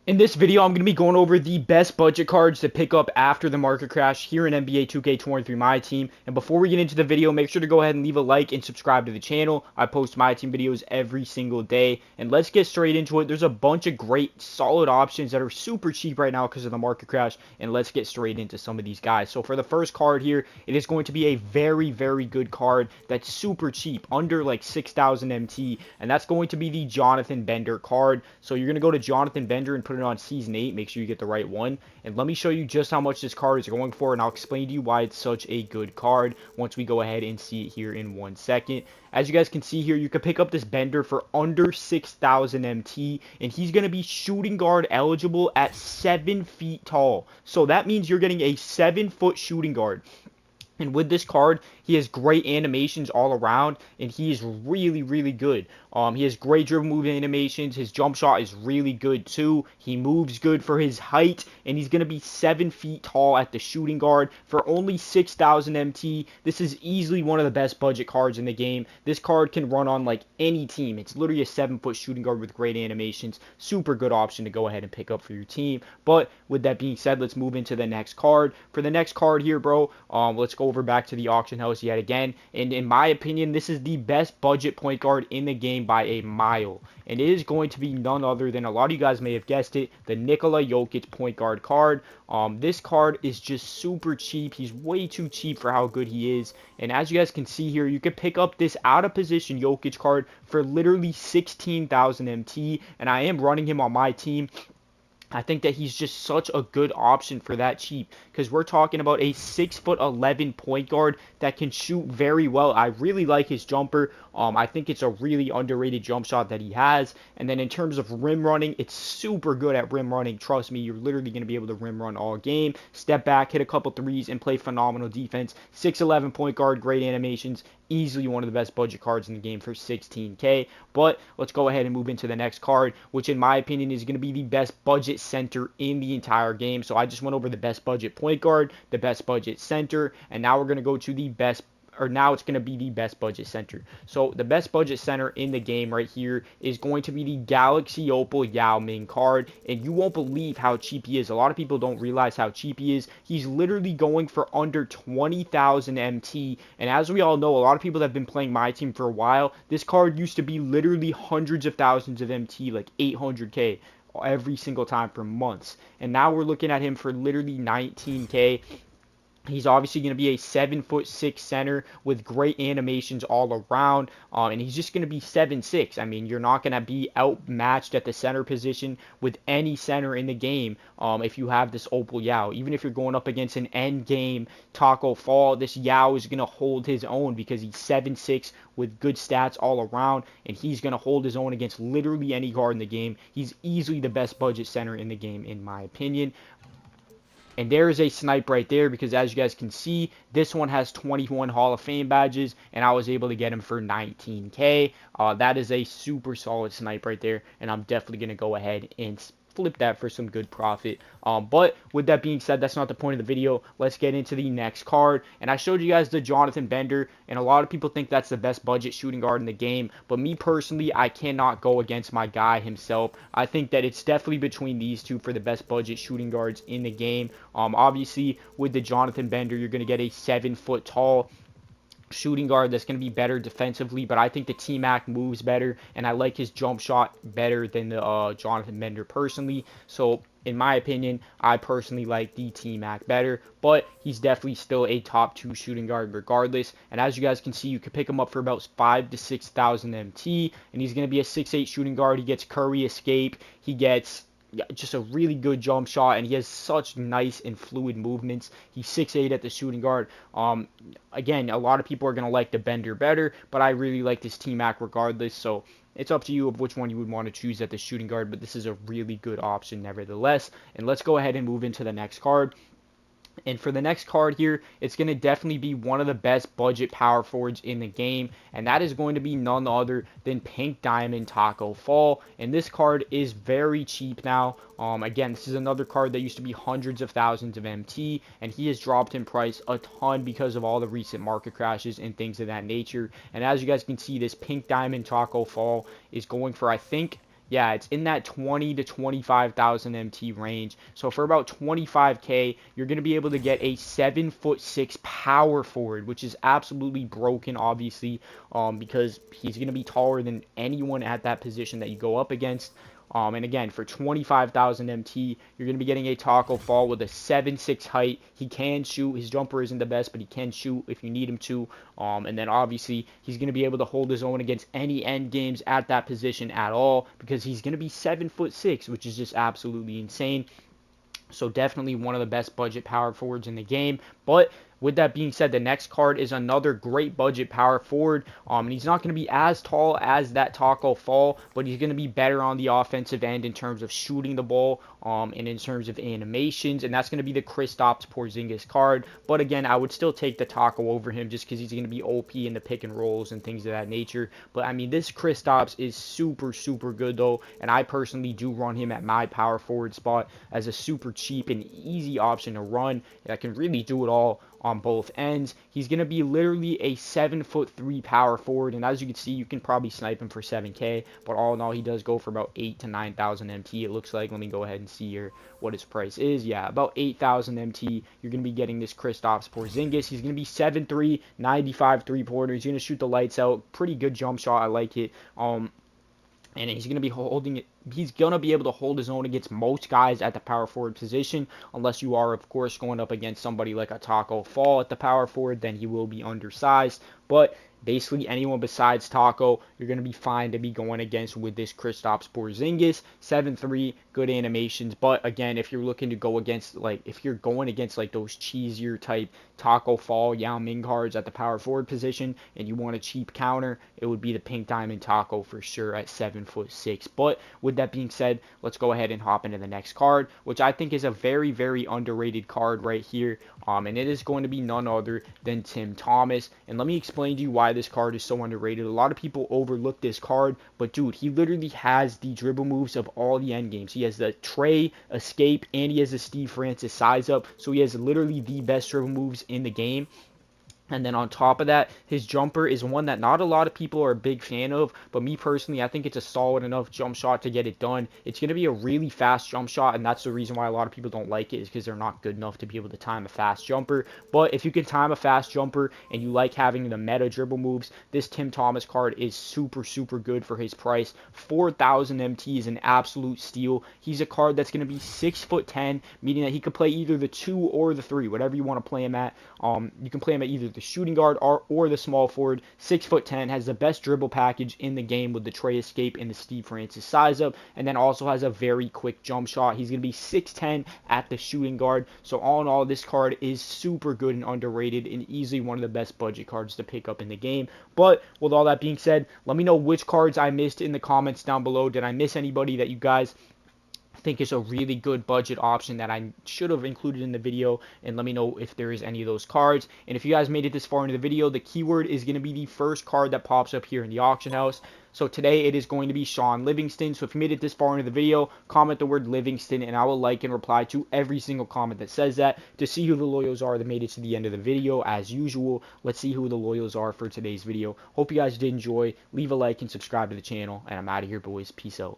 In this video, I'm going to be going over the best budget cards to pick up after the market crash here in NBA 2K23 Myteam. And before we get into the video, make sure to go ahead and leave a like and subscribe to the channel. I post Myteam videos every single day. And let's get straight into it. There's a bunch of great, solid options that are super cheap right now because of the market crash. And let's get straight into some of these guys. So for the first card here, it is going to be a very, very good card that's super cheap, under like 6,000 MT. And that's going to be the Jonathan Bender card. So you're going to go to Jonathan Bender and put it on season 8. Make sure you get the right one, and let me show you just how much this card is going for, and I'll explain to you why it's such a good card once we go ahead and see it here in 1 second. As you guys can see here, you can pick up this Bender for under 6,000 MT, and he's going to be shooting guard eligible at 7 feet tall. So that means you're getting a 7-foot shooting guard. And with this card, he has great animations all around, and he is really, really good. He has great dribble move animations. His jump shot is really good too. He moves good for his height, and he's going to be 7 feet tall at the shooting guard for only 6,000 MT. This is easily one of the best budget cards in the game. This card can run on like any team. It's literally a 7-foot shooting guard with great animations. Super good option to go ahead and pick up for your team. But with that being said, let's move into the next card. For the next card here, bro, let's go over back to the auction house yet again. And in my opinion, this is the best budget point guard in the game by a mile. And it is going to be none other than, a lot of you guys may have guessed it, the Nikola Jokić point guard card. This card is just super cheap. He's way too cheap for how good he is. And as you guys can see here, you can pick up this out of position Jokić card for literally 16,000 MT. And I am running him on my team. I think that he's just such a good option for that cheap, because we're talking about a 6'11" point guard that can shoot very well. I really like his jumper. I think it's a really underrated jump shot that he has. And then in terms of rim running, it's super good at rim running. Trust me, you're literally going to be able to rim run all game. Step back, hit a couple threes, and play phenomenal defense. 6'11" point guard, great animations. Easily one of the best budget cards in the game for 16K. But let's go ahead and move into the next card, which in my opinion is going to be the best budget center in the entire game. So I just went over the best budget point guard, the best budget center, and now we're going to go to the best, or now it's going to be the best budget center. So the best budget center in the game right here is going to be the Galaxy Opal Yao Ming card, and you won't believe how cheap he is. A lot of people don't realize how cheap he is. He's literally going for under 20,000 MT, and as we all know, a lot of people that have been playing my team for a while, this card used to be literally hundreds of thousands of MT, like 800K every single time for months, and now we're looking at him for literally 19K. He's obviously going to be a 7'6" center with great animations all around, and he's just going to be 7'6". I mean, you're not going to be outmatched at the center position with any center in the game if you have this Opal Yao. Even if you're going up against an end game Tacko Fall, this Yao is going to hold his own because he's 7'6" with good stats all around, and he's going to hold his own against literally any guard in the game. He's easily the best budget center in the game, in my opinion. And there is a snipe right there, because as you guys can see, this one has 21 Hall of Fame badges, and I was able to get him for 19K. That is a super solid snipe right there, and I'm definitely going to go ahead and flip that for some good profit. But with that being said, that's not the point of the video. Let's get into the next card. And I showed you guys the Jonathan Bender, and a lot of people think that's the best budget shooting guard in the game. But me personally, I cannot go against my guy himself. I think that it's definitely between these two for the best budget shooting guards in the game. Obviously, with the Jonathan Bender, you're going to get a 7-foot tall shooting guard that's going to be better defensively, but I think the T-Mac moves better, and I like his jump shot better than the Jonathan Bender personally. So in my opinion, I personally like the T-Mac better, but he's definitely still a top 2 shooting guard regardless. And as you guys can see, you can pick him up for about 5,000 to 6,000 MT, and he's going to be a 6'8" shooting guard. He gets Curry escape, he gets just a really good jump shot, and he has such nice and fluid movements. He's 6'8" at the shooting guard. Again, a lot of people are going to like the Bender better, but I really like this T-Mac regardless, so it's up to you of which one you would want to choose at the shooting guard, but this is a really good option nevertheless. And let's go ahead and move into the next card. And for the next card here, it's going to definitely be one of the best budget power forwards in the game, and that is going to be none other than Pink Diamond Tacko Fall. And this card is very cheap now. Again, this is another card that used to be hundreds of thousands of MT, and he has dropped in price a ton because of all the recent market crashes and things of that nature. And as you guys can see, this Pink Diamond Tacko Fall is going for, I think, Yeah, it's in that 20 to 25,000 MT range. So for about 25K, you're going to be able to get a 7'6" power forward, which is absolutely broken, obviously, because he's going to be taller than anyone at that position that you go up against. And again, for 25,000 MT, you're going to be getting a Tacko Fall with a 7'6" height. He can shoot. His jumper isn't the best, but he can shoot if you need him to. And then obviously, he's going to be able to hold his own against any end games at that position at all, because he's going to be 7'6", which is just absolutely insane. So definitely one of the best budget power forwards in the game. But with that being said, the next card is another great budget power forward. And he's not going to be as tall as that Tacko Fall, but he's going to be better on the offensive end in terms of shooting the ball, and in terms of animations. And that's going to be the Kristaps Porziņģis card. But again, I would still take the Tacko over him just because he's going to be OP in the pick and rolls and things of that nature. But I mean, this Kristaps is super, super good though. And I personally do run him at my power forward spot as a super cheap and easy option to run that can really do it all on both ends. He's going to be literally a 7'3" power forward, and as you can see, you can probably snipe him for 7K, but all in all, he does go for about 8 to 9,000 MT, it looks like. Let me go ahead and see here what his price is. Yeah, about 8,000 MT. You're going to be getting this Kristaps Porziņģis. He's going to be 7'3", 95 three-pointer. He's going to shoot the lights out. Pretty good jump shot. I like it. And he's going to be holding it. He's going to be able to hold his own against most guys at the power forward position, unless you are, of course, going up against somebody like a Tacko Fall at the power forward. Then he will be undersized. But basically, anyone besides Tacko, you're going to be fine to be going against with this Kristaps Porziņģis. 7'3", good animations. But again, if you're looking to go against, if you're going against those cheesier type Tacko Fall, Yao Ming cards at the power forward position, and you want a cheap counter, it would be the Pink Diamond Tacko for sure at 7'6". But with that being said, let's go ahead and hop into the next card, which I think is a very, very underrated card right here. And it is going to be none other than Tim Thomas. And let me explain to you why this card is so underrated. A lot of people overlook this card, but dude, he literally has the dribble moves of all the end games. He has the Trey, escape, and he has the Steve Francis size up. So he has literally the best dribble moves in the game. And then on top of that, his jumper is one that not a lot of people are a big fan of, but me personally, I think it's a solid enough jump shot to get it done. It's going to be a really fast jump shot, and that's the reason why a lot of people don't like it, is because they're not good enough to be able to time a fast jumper. But if you can time a fast jumper and you like having the meta dribble moves, this Tim Thomas card is super, super good for his price. 4,000 MT is an absolute steal. He's a card that's going to be 6'10", meaning that he could play either the 2 or the 3, whatever you want to play him at. You can play him at either the shooting guard or the small forward. 6'10", has the best dribble package in the game with the Trey escape and the Steve Francis size up, and then also has a very quick jump shot. He's going to be 6'10" at the shooting guard. So all in all, this card is super good and underrated, and easily one of the best budget cards to pick up in the game. But with all that being said, let me know which cards I missed in the comments down below. Did I miss anybody that you guys think is a really good budget option that I should have included in the video? And let me know if there is any of those cards. And if you guys made it this far into the video, the keyword is going to be the first card that pops up here in the auction house. So today it is going to be Shaun Livingston. So if you made it this far into the video, comment the word Livingston, and I will like and reply to every single comment that says that to see who the loyals are that made it to the end of the video. As usual, let's see who the loyals are for today's video. Hope you guys did enjoy. Leave a like and subscribe to the channel, and I'm out of here, boys. Peace out.